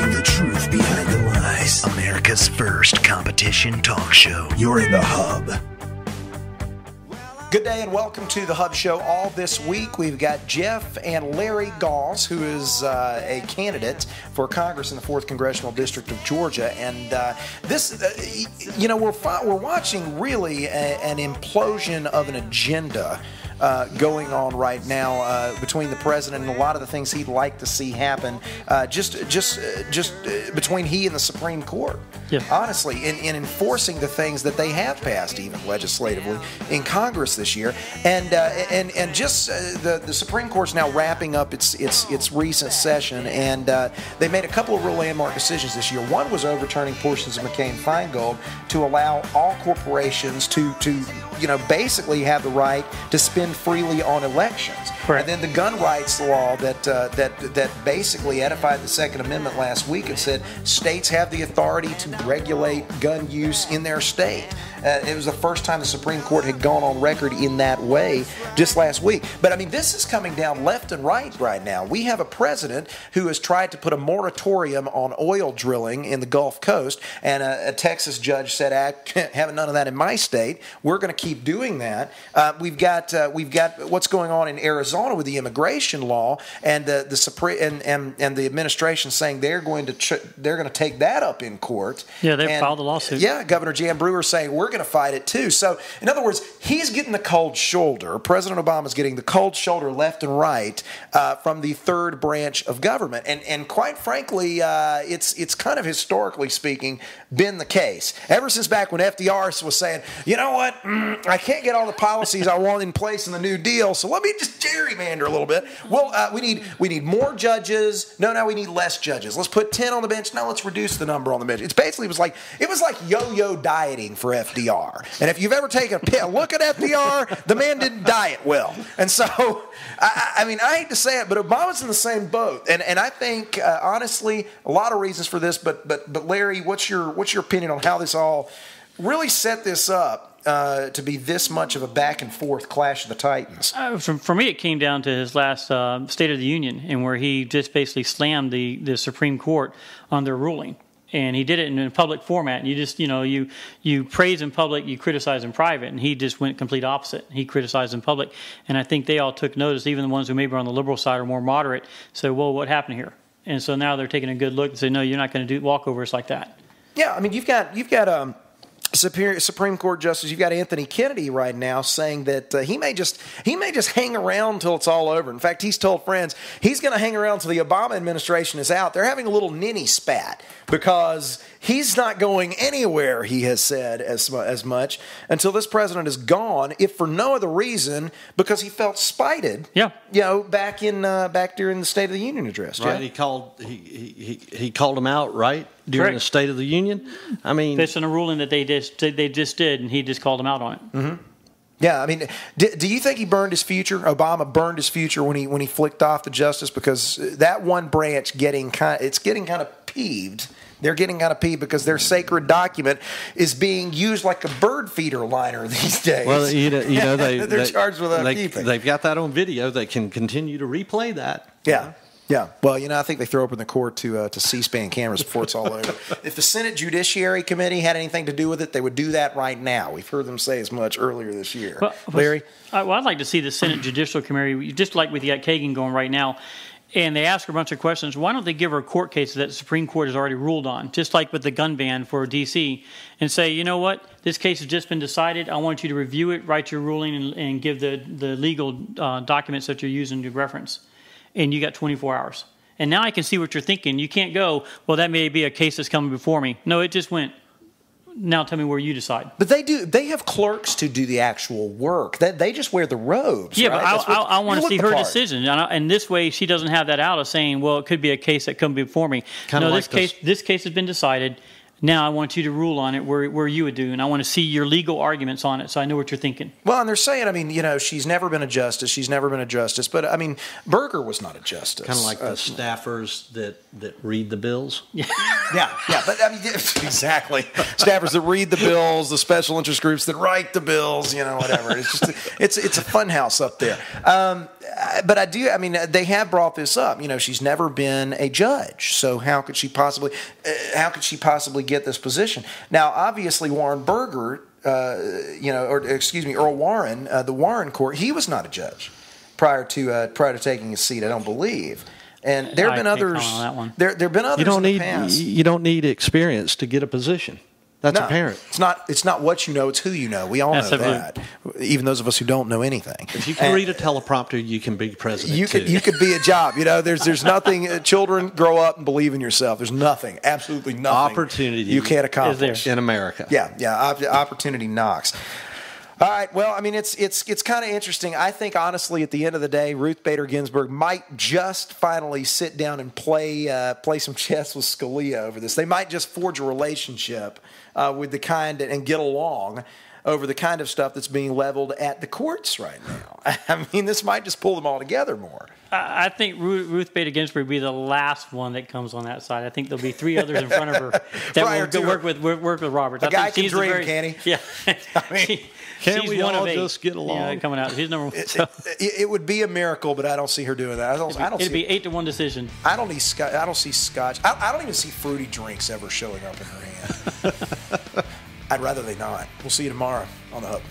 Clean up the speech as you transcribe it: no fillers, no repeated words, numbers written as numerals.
exposing the truth behind the lies. America's first competition talk show. You're in the Hub. Good day and welcome to the Hub Show. All this week we've got Jeff and Larry Gauls, who is a candidate for Congress in the 4th Congressional District of Georgia. And we're watching really an implosion of an agenda going on right now between the president and a lot of the things he'd like to see happen just between he and the Supreme Court. Yeah. Honestly, in enforcing the things that they have passed, even legislatively, in Congress this year, and the Supreme Court's now wrapping up its recent session, and they made a couple of real landmark decisions this year. One was overturning portions of McCain-Feingold to allow all corporations to basically have the right to spend freely on elections. Correct. And then the gun rights law that basically edified the Second Amendment last week and said states have the authority to regulate gun use in their state. It was the first time the Supreme Court had gone on record in that way just last week. But, I mean, this is coming down left and right now. We have a president who has tried to put a moratorium on oil drilling in the Gulf Coast, and a Texas judge said, having none of that in my state. We're going to keep doing that. We've got what's going on in Arizona with the immigration law, and the Supreme and the administration saying they're going to take that up in court. Yeah, they filed a lawsuit. Yeah, Governor Jan Brewer saying we're going to fight it too. So, in other words, he's getting the cold shoulder. President Obama's getting the cold shoulder left and right from the third branch of government, and quite frankly, it's kind of historically speaking been the case ever since back when FDR was saying, you know what, I can't get all the policies I want in place in the New Deal, so let me just gerrymander a little bit. Well, we need more judges. No, we need less judges. Let's put 10 on the bench. No, let's reduce the number on the bench. It was like yo-yo dieting for FDR. And if you've ever taken a look at FDR, the man didn't diet well. And so, I hate to say it, but Obama's in the same boat. And I think, honestly, a lot of reasons for this. But Larry, what's your opinion on how this all really set this up to be this much of a back and forth clash of the Titans? For me, it came down to his last State of the Union, and where he just basically slammed the Supreme Court on their ruling. And he did it in a public format. And you just, you praise in public, you criticize in private. And he just went complete opposite. He criticized in public. And I think they all took notice, even the ones who maybe are on the liberal side or more moderate, said, well, what happened here? And so now they're taking a good look and say, no, you're not going to do walkovers like that. Yeah, I mean, you've got Supreme Court Justice, you've got Anthony Kennedy right now saying that he may just hang around until it's all over. In fact, he's told friends he's going to hang around until the Obama administration is out. They're having a little ninny spat because he's not going anywhere, he has said, as much until this president is gone, if for no other reason because he felt spited. Yeah, back during the State of the Union address. Right, yeah? He called him out, right? During the State of the Union? I mean, based on a ruling that they just did, and he just called him out on it. Mm-hmm. Yeah, I mean, do you think he burned his future? Obama burned his future when he flicked off the justice, because that one branch getting kind of peeved. They're getting kind of peeved because their sacred document is being used like a bird feeder liner these days. Well, they're charged with upkeeping. They've got that on video. They can continue to replay that. Yeah. Yeah, well, I think they throw open the court to C-SPAN cameras before it's all over. If the Senate Judiciary Committee had anything to do with it, they would do that right now. We've heard them say as much earlier this year. Well, Larry? I'd like to see the Senate Judicial Committee, just like with Kagan going right now, and they ask her a bunch of questions. Why don't they give her a court case that the Supreme Court has already ruled on, just like with the gun ban for D.C., and say, you know what, this case has just been decided. I want you to review it, write your ruling, and give the legal documents that you're using to reference. And you got 24 hours. And now I can see what you're thinking. You can't go, well, that may be a case that's coming before me. No, it just went, now tell me where you decide. But they have clerks to do the actual work. They just wear the robes. Yeah, right? But I want to see her decision. And this way she doesn't have that out of saying, well, it could be a case that comes before me. This case has been decided. Now I want you to rule on it where you would do, and I want to see your legal arguments on it so I know what you're thinking. Well, and they're saying, she's never been a justice. She's never been a justice. But, Berger was not a justice. Kind of like the staffers that read the bills. Yeah. But, exactly. Staffers that read the bills, the special interest groups that write the bills, whatever. It's just it's a fun house up there. but I do. I mean, they have brought this up. You know, she's never been a judge, so how could she possibly get this position? Now, obviously, Warren Burger, Earl Warren, the Warren court, he was not a judge prior to taking his seat. I don't believe. And there have been others. There have been others in the past. You don't need experience to get a position. That's apparent. It's not what you know, it's who you know. We all know that. Even those of us who don't know anything. If you can read a teleprompter, you can be president. You could be a job. You know, there's nothing. Children grow up and believe in yourself. There's nothing, absolutely nothing. Opportunity you can't accomplish in America. Yeah. Opportunity knocks. All right. Well, I mean, it's kind of interesting. I think, honestly, at the end of the day, Ruth Bader Ginsburg might just finally sit down and play some chess with Scalia over this. They might just forge a relationship with the kind and get along over the kind of stuff that's being leveled at the courts right now. I mean, this might just pull them all together more. I think Ruth Bader Ginsburg will be the last one that comes on that side. I think there'll be 3 others in front of her that will work with Roberts. A guy can dream, can he? Yeah. I mean, can't we all just get along? Yeah, coming out. She's number 1. It would be a miracle, but I don't see her doing that. It'd be 8-1 decision. I don't see scotch. I don't even see fruity drinks ever showing up in her hand. I'd rather they not. We'll see you tomorrow on The Hub.